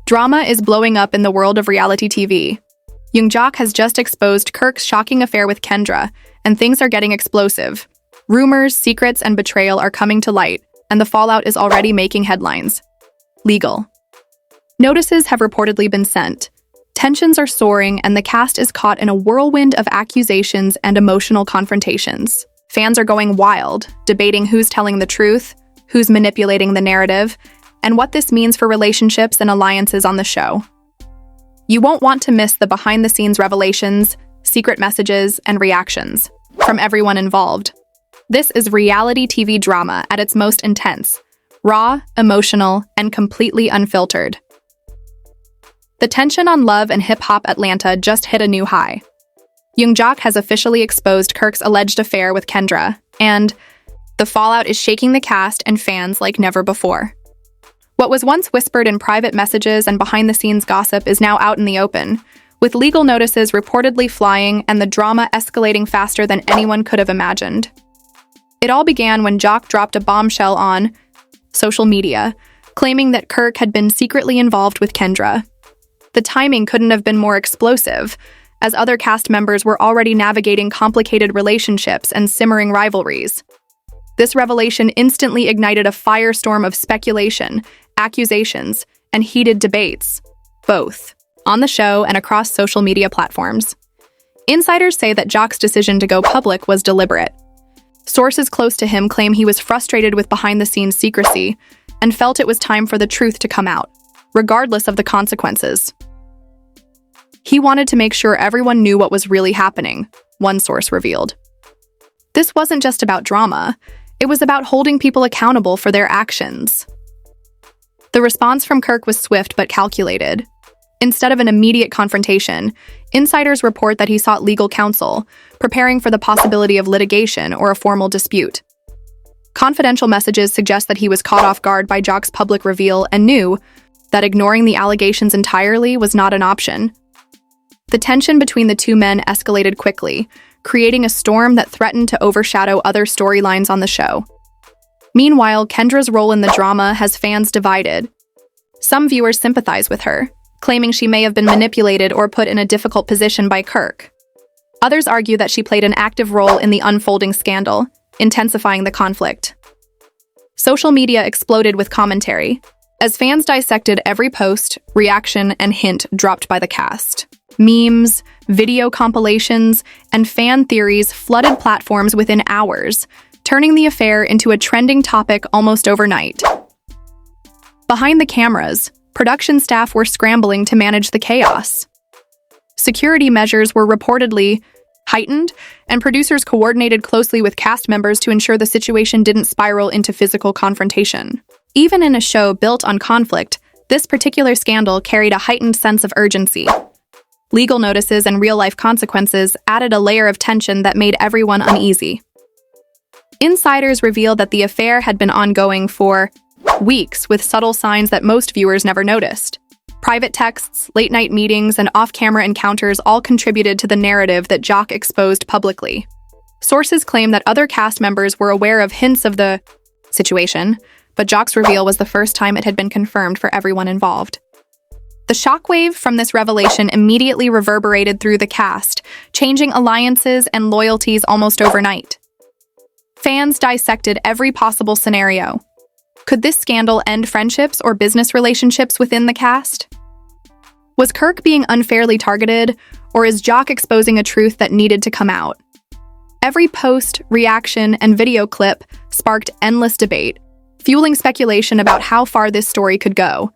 Drama is blowing up in the world of reality TV. Yoongjok has just exposed Kirk's shocking affair with Kendra, and things are getting explosive. Rumors, secrets, and betrayal are coming to light, and the fallout is already making headlines. Legal. Notices have reportedly been sent. Tensions are soaring, and the cast is caught in a whirlwind of accusations and emotional confrontations. Fans are going wild, debating who's telling the truth, who's manipulating the narrative, and what this means for relationships and alliances on the show. You won't want to miss the behind-the-scenes revelations, secret messages, and reactions from everyone involved. This is reality TV drama at its most intense, raw, emotional, and completely unfiltered. The tension on Love and Hip Hop Atlanta just hit a new high. Yoongjok has officially exposed Kirk's alleged affair with Kendra, and the fallout is shaking the cast and fans like never before. What was once whispered in private messages and behind-the-scenes gossip is now out in the open, with legal notices reportedly flying and the drama escalating faster than anyone could have imagined. It all began when Jock dropped a bombshell on social media, claiming that Kirk had been secretly involved with Kendra. The timing couldn't have been more explosive, as other cast members were already navigating complicated relationships and simmering rivalries. This revelation instantly ignited a firestorm of speculation, accusations, and heated debates, both on the show and across social media platforms. Insiders say that Jock's decision to go public was deliberate. Sources close to him claim he was frustrated with behind-the-scenes secrecy and felt it was time for the truth to come out, regardless of the consequences. He wanted to make sure everyone knew what was really happening, one source revealed. This wasn't just about drama, it was about holding people accountable for their actions. The response from Kirk was swift but calculated. Instead of an immediate confrontation, insiders report that he sought legal counsel, preparing for the possibility of litigation or a formal dispute. Confidential messages suggest that he was caught off guard by Jock's public reveal and knew that ignoring the allegations entirely was not an option. The tension between the two men escalated quickly, creating a storm that threatened to overshadow other storylines on the show. Meanwhile, Kendra's role in the drama has fans divided. Some viewers sympathize with her, claiming she may have been manipulated or put in a difficult position by Kirk. Others argue that she played an active role in the unfolding scandal, intensifying the conflict. Social media exploded with commentary, as fans dissected every post, reaction, and hint dropped by the cast. Memes, video compilations, and fan theories flooded platforms within hours, turning the affair into a trending topic almost overnight. Behind the cameras, production staff were scrambling to manage the chaos. Security measures were reportedly heightened, and producers coordinated closely with cast members to ensure the situation didn't spiral into physical confrontation. Even in a show built on conflict, this particular scandal carried a heightened sense of urgency. Legal notices and real-life consequences added a layer of tension that made everyone uneasy. Insiders revealed that the affair had been ongoing for weeks, with subtle signs that most viewers never noticed. Private texts, late-night meetings, and off-camera encounters all contributed to the narrative that Jock exposed publicly. Sources claim that other cast members were aware of hints of the situation, but Jock's reveal was the first time it had been confirmed for everyone involved. The shockwave from this revelation immediately reverberated through the cast, changing alliances and loyalties almost overnight. Fans dissected every possible scenario. Could this scandal end friendships or business relationships within the cast? Was Kirk being unfairly targeted, or is Jock exposing a truth that needed to come out? Every post, reaction, and video clip sparked endless debate, fueling speculation about how far this story could go.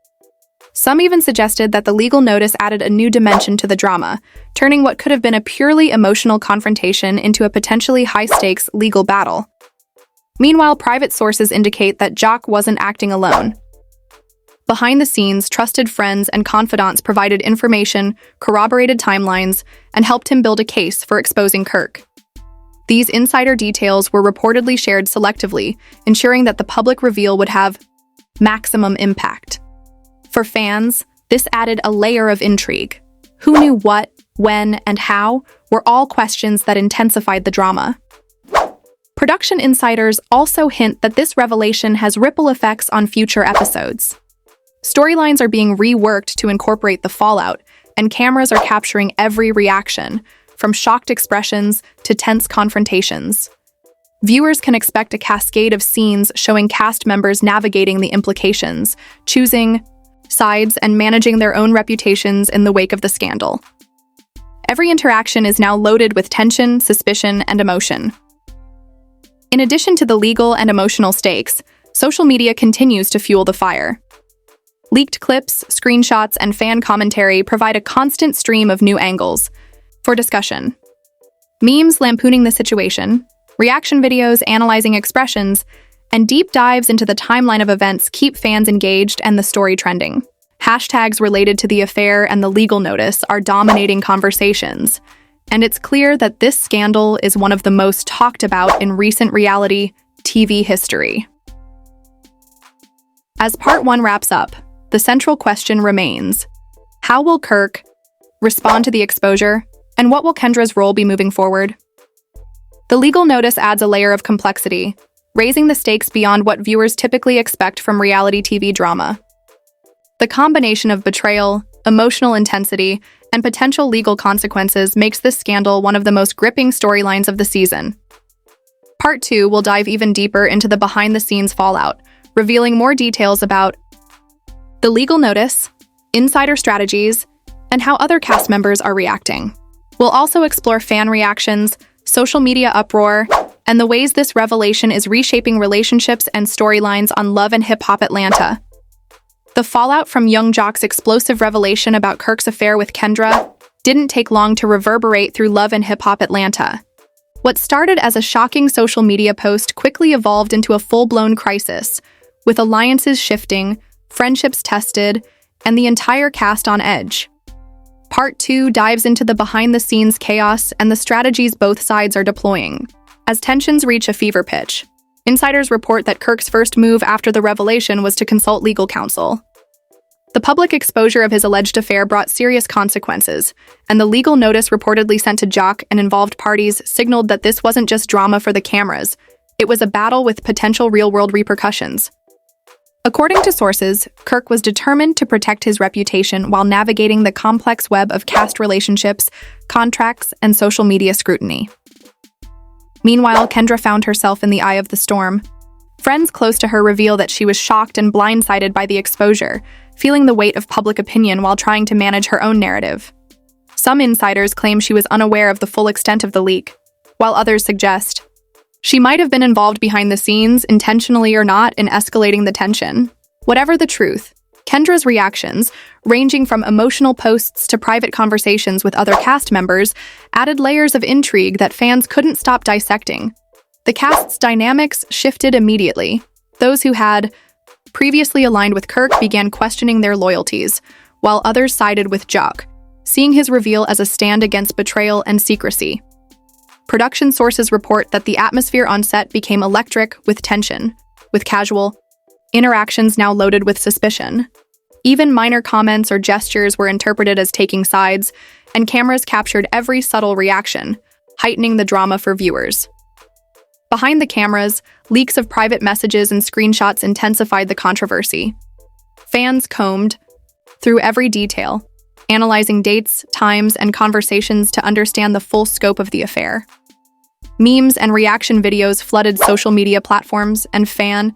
Some even suggested that the legal notice added a new dimension to the drama, turning what could have been a purely emotional confrontation into a potentially high-stakes legal battle. Meanwhile, private sources indicate that Jock wasn't acting alone. Behind the scenes, trusted friends and confidants provided information, corroborated timelines, and helped him build a case for exposing Kirk. These insider details were reportedly shared selectively, ensuring that the public reveal would have maximum impact. For fans, this added a layer of intrigue. Who knew what, when, and how were all questions that intensified the drama. Production insiders also hint that this revelation has ripple effects on future episodes. Storylines are being reworked to incorporate the fallout, and cameras are capturing every reaction, from shocked expressions to tense confrontations. Viewers can expect a cascade of scenes showing cast members navigating the implications, choosing sides, and managing their own reputations in the wake of the scandal. Every interaction is now loaded with tension, suspicion, and emotion. In addition to the legal and emotional stakes, social media continues to fuel the fire. Leaked clips, screenshots, and fan commentary provide a constant stream of new angles for discussion. Memes lampooning the situation, reaction videos analyzing expressions, and deep dives into the timeline of events keep fans engaged and the story trending. Hashtags related to the affair and the legal notice are dominating conversations, and it's clear that this scandal is one of the most talked about in recent reality TV history. As Part 1 wraps up, the central question remains: how will Kirk respond to the exposure, and what will Kendra's role be moving forward? The legal notice adds a layer of complexity, raising the stakes beyond what viewers typically expect from reality TV drama. The combination of betrayal, emotional intensity, and potential legal consequences makes this scandal one of the most gripping storylines of the season. Part 2 will dive even deeper into the behind-the-scenes fallout, revealing more details about the legal notice, insider strategies, and how other cast members are reacting. We'll also explore fan reactions, social media uproar, and the ways this revelation is reshaping relationships and storylines on Love and Hip Hop Atlanta. The fallout from Young Jock's explosive revelation about Kirk's affair with Kendra didn't take long to reverberate through Love and Hip Hop Atlanta. What started as a shocking social media post quickly evolved into a full-blown crisis, with alliances shifting, friendships tested, and the entire cast on edge. Part 2 dives into the behind-the-scenes chaos and the strategies both sides are deploying. As tensions reach a fever pitch, insiders report that Kirk's first move after the revelation was to consult legal counsel. The public exposure of his alleged affair brought serious consequences, and the legal notice reportedly sent to Jock and involved parties signaled that this wasn't just drama for the cameras, it was a battle with potential real-world repercussions. According to sources, Kirk was determined to protect his reputation while navigating the complex web of cast relationships, contracts, and social media scrutiny. Meanwhile, Kendra found herself in the eye of the storm. Friends close to her reveal that she was shocked and blindsided by the exposure, feeling the weight of public opinion while trying to manage her own narrative. Some insiders claim she was unaware of the full extent of the leak, while others suggest she might have been involved behind the scenes, intentionally or not, in escalating the tension. Whatever the truth, Kendra's reactions, ranging from emotional posts to private conversations with other cast members, added layers of intrigue that fans couldn't stop dissecting. The cast's dynamics shifted immediately. Those who had previously aligned with Kirk began questioning their loyalties, while others sided with Jock, seeing his reveal as a stand against betrayal and secrecy. Production sources report that the atmosphere on set became electric with tension, with casual interactions now loaded with suspicion. Even minor comments or gestures were interpreted as taking sides, and cameras captured every subtle reaction, heightening the drama for viewers. Behind the cameras, leaks of private messages and screenshots intensified the controversy. Fans combed through every detail, analyzing dates, times, and conversations to understand the full scope of the affair. Memes and reaction videos flooded social media platforms, and fan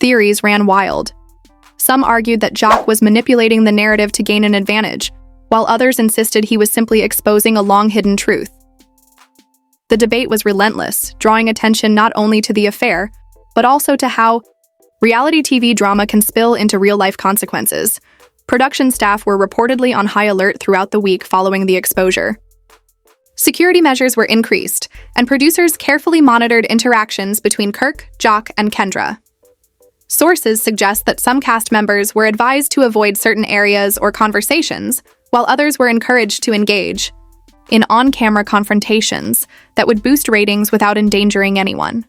Theories ran wild. Some argued that Jock was manipulating the narrative to gain an advantage, while others insisted he was simply exposing a long-hidden truth. The debate was relentless, drawing attention not only to the affair, but also to how reality TV drama can spill into real-life consequences. Production staff were reportedly on high alert throughout the week following the exposure. Security measures were increased, and producers carefully monitored interactions between Kirk, Jock, and Kendra. Sources suggest that some cast members were advised to avoid certain areas or conversations, while others were encouraged to engage in on-camera confrontations that would boost ratings without endangering anyone.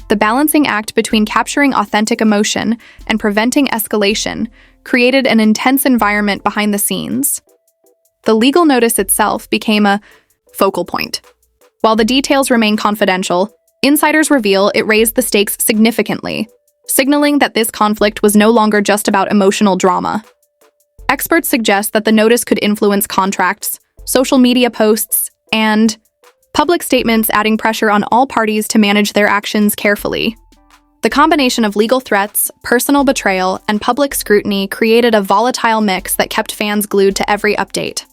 The balancing act between capturing authentic emotion and preventing escalation created an intense environment behind the scenes. The legal notice itself became a focal point. While the details remain confidential, insiders reveal it raised the stakes significantly, signaling that this conflict was no longer just about emotional drama. Experts suggest that the notice could influence contracts, social media posts, and public statements, adding pressure on all parties to manage their actions carefully. The combination of legal threats, personal betrayal, and public scrutiny created a volatile mix that kept fans glued to every update.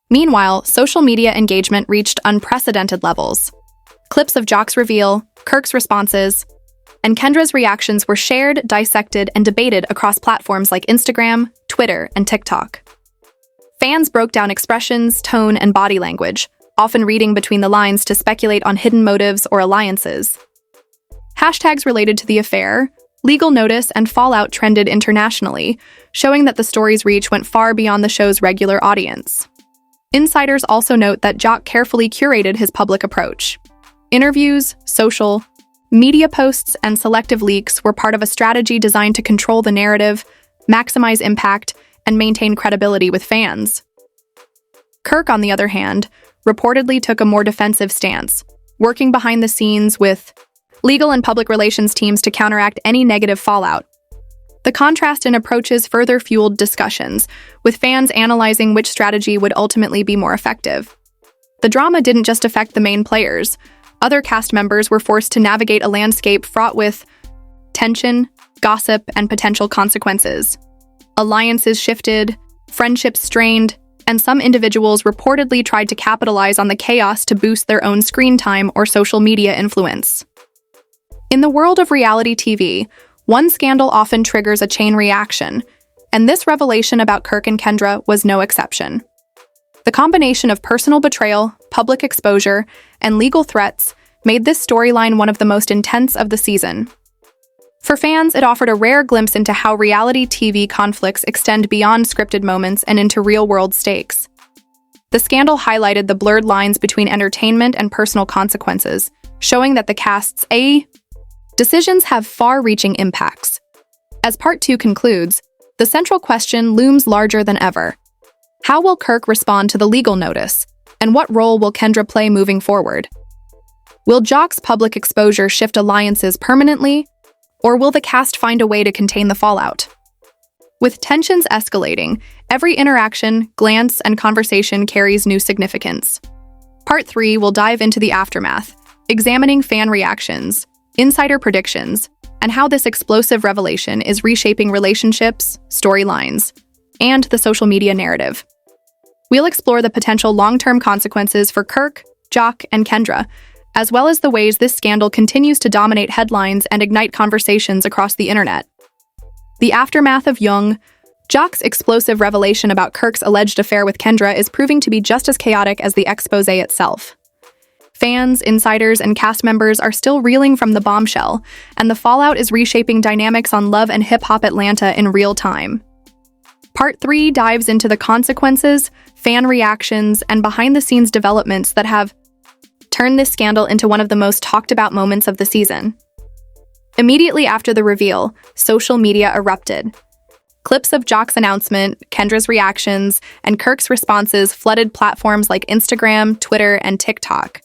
Meanwhile, social media engagement reached unprecedented levels. Clips of Jock's reveal, Kirk's responses, and Kendra's reactions were shared, dissected, and debated across platforms like Instagram, Twitter, and TikTok. Fans broke down expressions, tone, and body language, often reading between the lines to speculate on hidden motives or alliances. Hashtags related to the affair, legal notice, and fallout trended internationally, showing that the story's reach went far beyond the show's regular audience. Insiders also note that Jock carefully curated his public approach. Interviews, social media posts, and selective leaks were part of a strategy designed to control the narrative, maximize impact, and maintain credibility with fans. Kirk, on the other hand, reportedly took a more defensive stance, working behind the scenes with legal and public relations teams to counteract any negative fallout. The contrast in approaches further fueled discussions, with fans analyzing which strategy would ultimately be more effective. The drama didn't just affect the main players. Other cast members were forced to navigate a landscape fraught with tension, gossip, and potential consequences. Alliances shifted, friendships strained, and some individuals reportedly tried to capitalize on the chaos to boost their own screen time or social media influence. In the world of reality TV, one scandal often triggers a chain reaction, and this revelation about Kirk and Kendra was no exception. The combination of personal betrayal, public exposure, and legal threats made this storyline one of the most intense of the season. For fans, it offered a rare glimpse into how reality TV conflicts extend beyond scripted moments and into real-world stakes. The scandal highlighted the blurred lines between entertainment and personal consequences, showing that the cast's decisions have far-reaching impacts. As Part 2 concludes, the central question looms larger than ever. How will Kirk respond to the legal notice, and what role will Kendra play moving forward? Will Jock's public exposure shift alliances permanently, or will the cast find a way to contain the fallout? With tensions escalating, every interaction, glance, and conversation carries new significance. Part 3 will dive into the aftermath, examining fan reactions, insider predictions, and how this explosive revelation is reshaping relationships, storylines, and the social media narrative. We'll explore the potential long-term consequences for Kirk, Jock, and Kendra, as well as the ways this scandal continues to dominate headlines and ignite conversations across the internet. The aftermath of Jock's explosive revelation about Kirk's alleged affair with Kendra is proving to be just as chaotic as the exposé itself. Fans, insiders, and cast members are still reeling from the bombshell, and the fallout is reshaping dynamics on Love and Hip Hop Atlanta in real time. Part 3 dives into the consequences, fan reactions, and behind-the-scenes developments that have turned this scandal into one of the most talked-about moments of the season. Immediately after the reveal, social media erupted. Clips of Jock's announcement, Kendra's reactions, and Kirk's responses flooded platforms like Instagram, Twitter, and TikTok.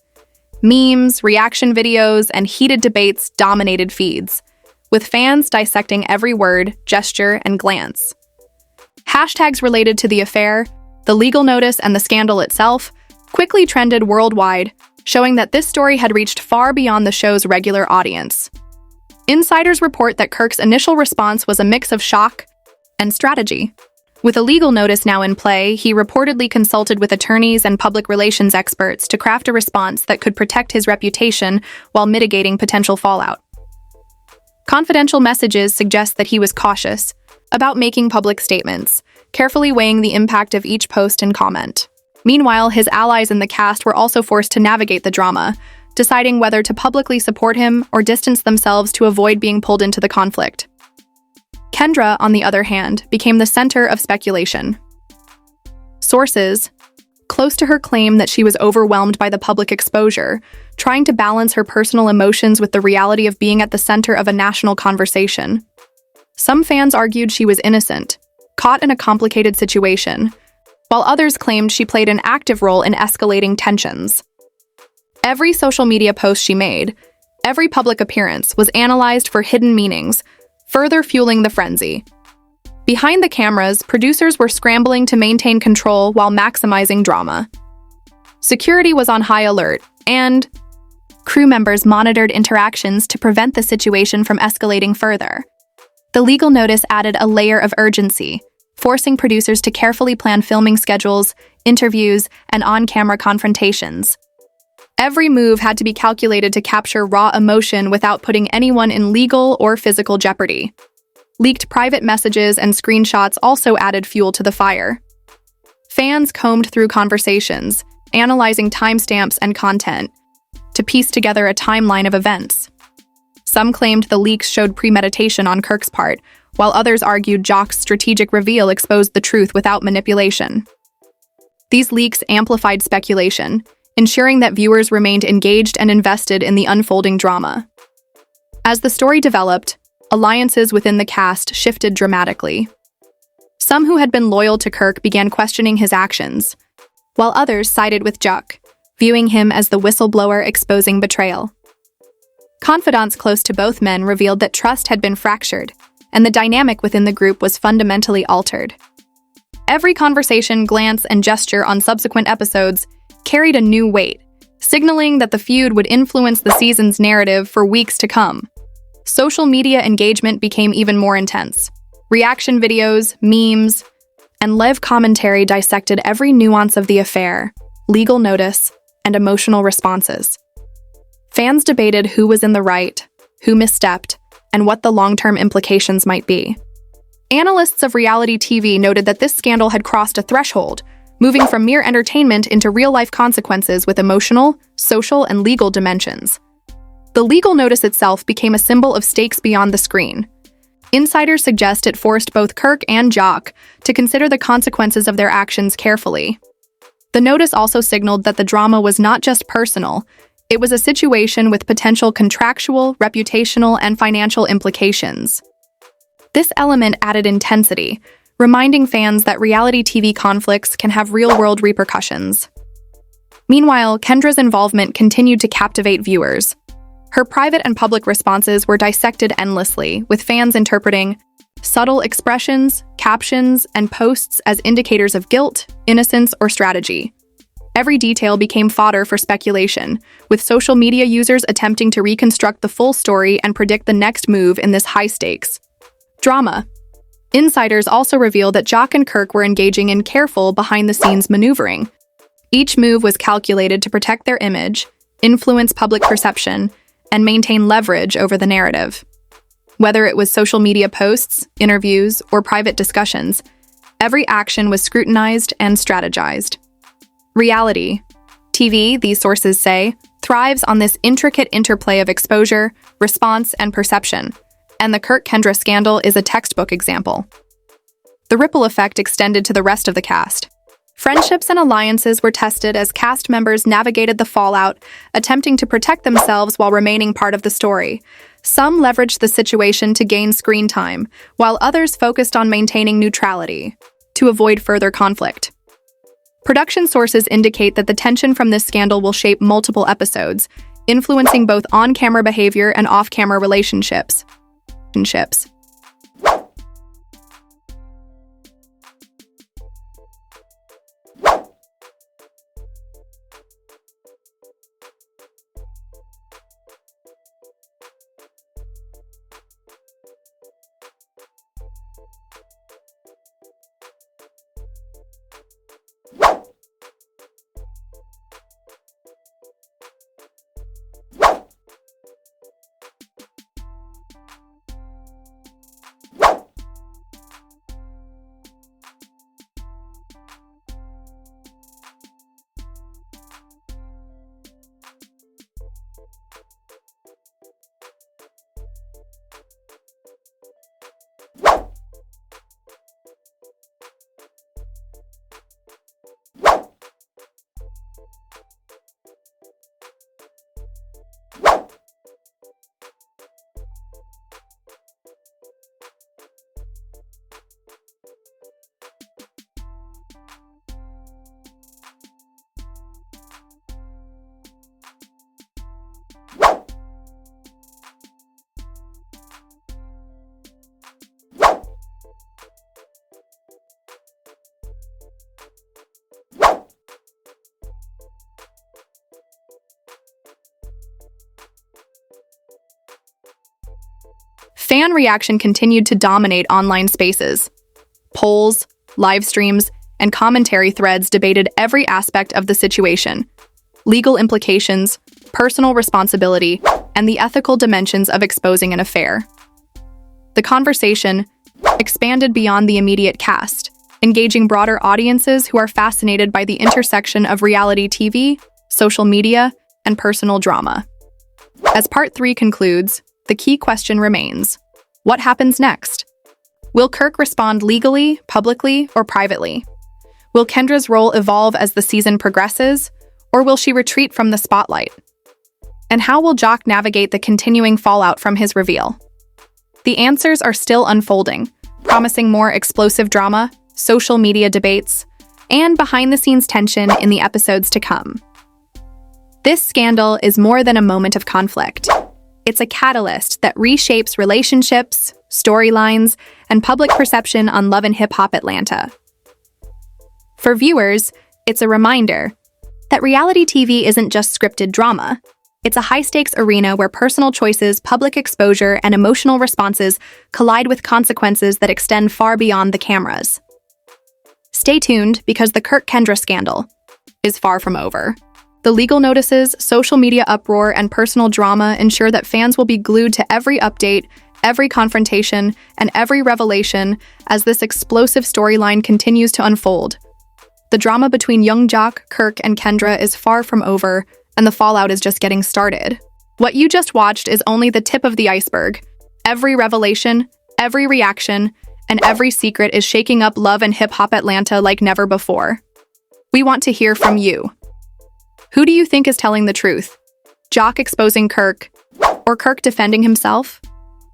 Memes, reaction videos, and heated debates dominated feeds, with fans dissecting every word, gesture, and glance. Hashtags related to the affair, the legal notice, and the scandal itself quickly trended worldwide, showing that this story had reached far beyond the show's regular audience. Insiders report that Kirk's initial response was a mix of shock and strategy. With a legal notice now in play, he reportedly consulted with attorneys and public relations experts to craft a response that could protect his reputation while mitigating potential fallout. Confidential messages suggest that he was cautious about making public statements, carefully weighing the impact of each post and comment. Meanwhile, his allies in the cast were also forced to navigate the drama, deciding whether to publicly support him or distance themselves to avoid being pulled into the conflict. Kendra, on the other hand, became the center of speculation. Sources close to her claim that she was overwhelmed by the public exposure, trying to balance her personal emotions with the reality of being at the center of a national conversation. Some fans argued she was innocent, caught in a complicated situation, while others claimed she played an active role in escalating tensions. Every social media post she made, every public appearance was analyzed for hidden meanings, further fueling the frenzy. Behind the cameras, producers were scrambling to maintain control while maximizing drama. Security was on high alert, and crew members monitored interactions to prevent the situation from escalating further. The legal notice added a layer of urgency, forcing producers to carefully plan filming schedules, interviews, and on-camera confrontations. Every move had to be calculated to capture raw emotion without putting anyone in legal or physical jeopardy. Leaked private messages and screenshots also added fuel to the fire. Fans combed through conversations, analyzing timestamps and content, to piece together a timeline of events. Some claimed the leaks showed premeditation on Kirk's part, while others argued Jock's strategic reveal exposed the truth without manipulation. These leaks amplified speculation, ensuring that viewers remained engaged and invested in the unfolding drama. As the story developed, alliances within the cast shifted dramatically. Some who had been loyal to Kirk began questioning his actions, while others sided with Jock, viewing him as the whistleblower exposing betrayal. Confidants close to both men revealed that trust had been fractured, and the dynamic within the group was fundamentally altered. Every conversation, glance, and gesture on subsequent episodes carried a new weight, signaling that the feud would influence the season's narrative for weeks to come. Social media engagement became even more intense. Reaction videos, memes, and live commentary dissected every nuance of the affair, legal notice, and emotional responses. Fans debated who was in the right, who misstepped, and what the long-term implications might be. Analysts of reality TV noted that this scandal had crossed a threshold, moving from mere entertainment into real-life consequences with emotional, social, and legal dimensions. The legal notice itself became a symbol of stakes beyond the screen. Insiders suggest it forced both Kirk and Jock to consider the consequences of their actions carefully. The notice also signaled that the drama was not just personal, it was a situation with potential contractual, reputational, and financial implications. This element added intensity, reminding fans that reality TV conflicts can have real-world repercussions. Meanwhile, Kendra's involvement continued to captivate viewers. Her private and public responses were dissected endlessly, with fans interpreting subtle expressions, captions, and posts as indicators of guilt, innocence, or strategy. Every detail became fodder for speculation, with social media users attempting to reconstruct the full story and predict the next move in this high-stakes drama. Insiders also revealed that Jock and Kirk were engaging in careful behind-the-scenes maneuvering. Each move was calculated to protect their image, influence public perception, and maintain leverage over the narrative. Whether it was social media posts, interviews, or private discussions, every action was scrutinized and strategized. Reality TV, these sources say, thrives on this intricate interplay of exposure, response, and perception, and the Kirk-Kendra scandal is a textbook example. The ripple effect extended to the rest of the cast. Friendships and alliances were tested as cast members navigated the fallout, attempting to protect themselves while remaining part of the story. Some leveraged the situation to gain screen time, while others focused on maintaining neutrality to avoid further conflict. Production sources indicate that the tension from this scandal will shape multiple episodes, influencing both on-camera behavior and off-camera relationships. Fan reaction continued to dominate online spaces. Polls, live streams, and commentary threads debated every aspect of the situation: legal implications, personal responsibility, and the ethical dimensions of exposing an affair. The conversation expanded beyond the immediate cast, engaging broader audiences who are fascinated by the intersection of reality TV, social media, and personal drama. As Part 3 concludes, the key question remains: what happens next? Will Kirk respond legally, publicly, or privately? Will Kendra's role evolve as the season progresses, or will she retreat from the spotlight? And how will Jock navigate the continuing fallout from his reveal? The answers are still unfolding, promising more explosive drama, social media debates, and behind-the-scenes tension in the episodes to come. This scandal is more than a moment of conflict. It's a catalyst that reshapes relationships, storylines, and public perception on Love and Hip Hop Atlanta. For viewers, it's a reminder that reality TV isn't just scripted drama. It's a high-stakes arena where personal choices, public exposure, and emotional responses collide with consequences that extend far beyond the cameras. Stay tuned, because the Kirk-Kendra scandal is far from over. The legal notices, social media uproar, and personal drama ensure that fans will be glued to every update, every confrontation, and every revelation as this explosive storyline continues to unfold. The drama between young Jock, Kirk, and Kendra is far from over, and the fallout is just getting started. What you just watched is only the tip of the iceberg. Every revelation, every reaction, and every secret is shaking up Love and Hip Hop Atlanta like never before. We want to hear from you. Who do you think is telling the truth? Jock exposing Kirk, or Kirk defending himself?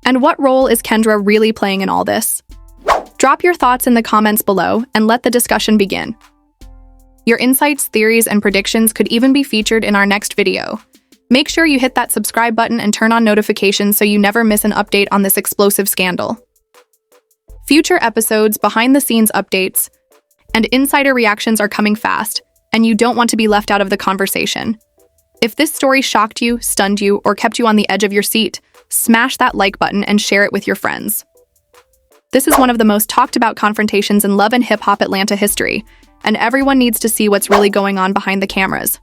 And what role is Kendra really playing in all this? Drop your thoughts in the comments below and let the discussion begin. Your insights, theories, and predictions could even be featured in our next video. Make sure you hit that subscribe button and turn on notifications so you never miss an update on this explosive scandal. Future episodes, behind-the-scenes updates, and insider reactions are coming fast, and you don't want to be left out of the conversation. If this story shocked you, stunned you, or kept you on the edge of your seat, smash that like button and share it with your friends. This is one of the most talked about confrontations in Love and Hip Hop Atlanta history, and everyone needs to see what's really going on behind the cameras.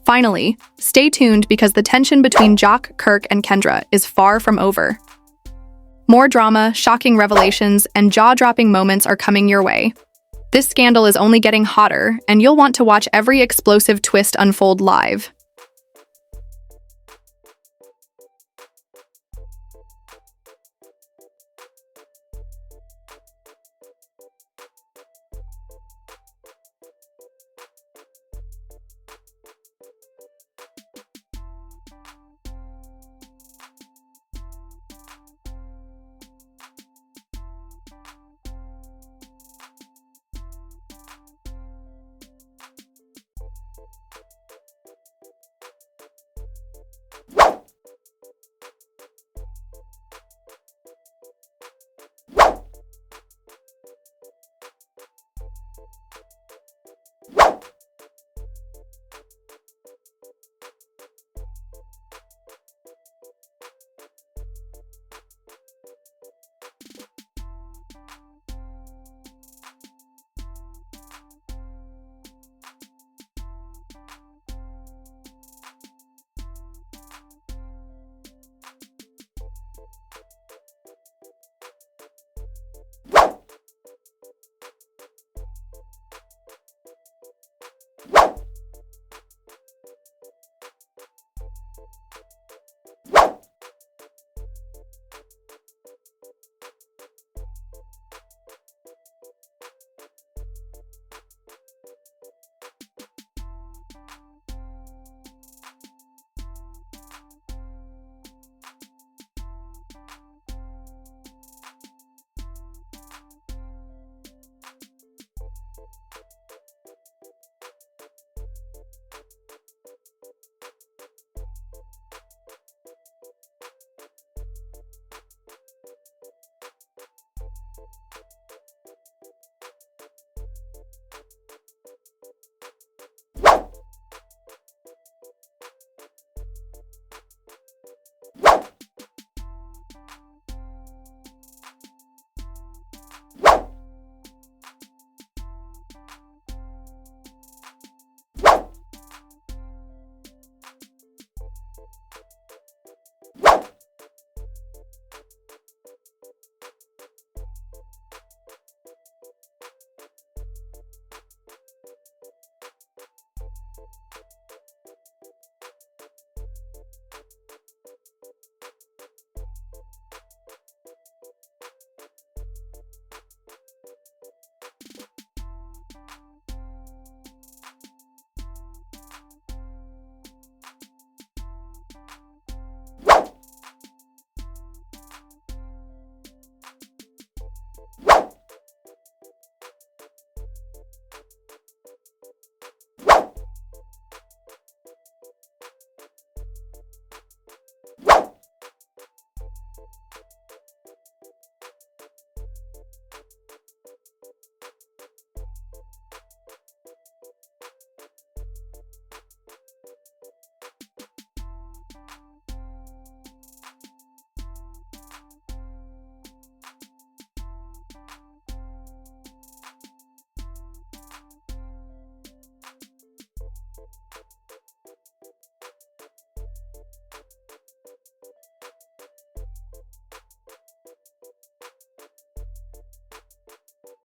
Finally, stay tuned, because the tension between Jock, Kirk, and Kendra is far from over. More drama, shocking revelations, and jaw-dropping moments are coming your way. This scandal is only getting hotter, and you'll want to watch every explosive twist unfold live.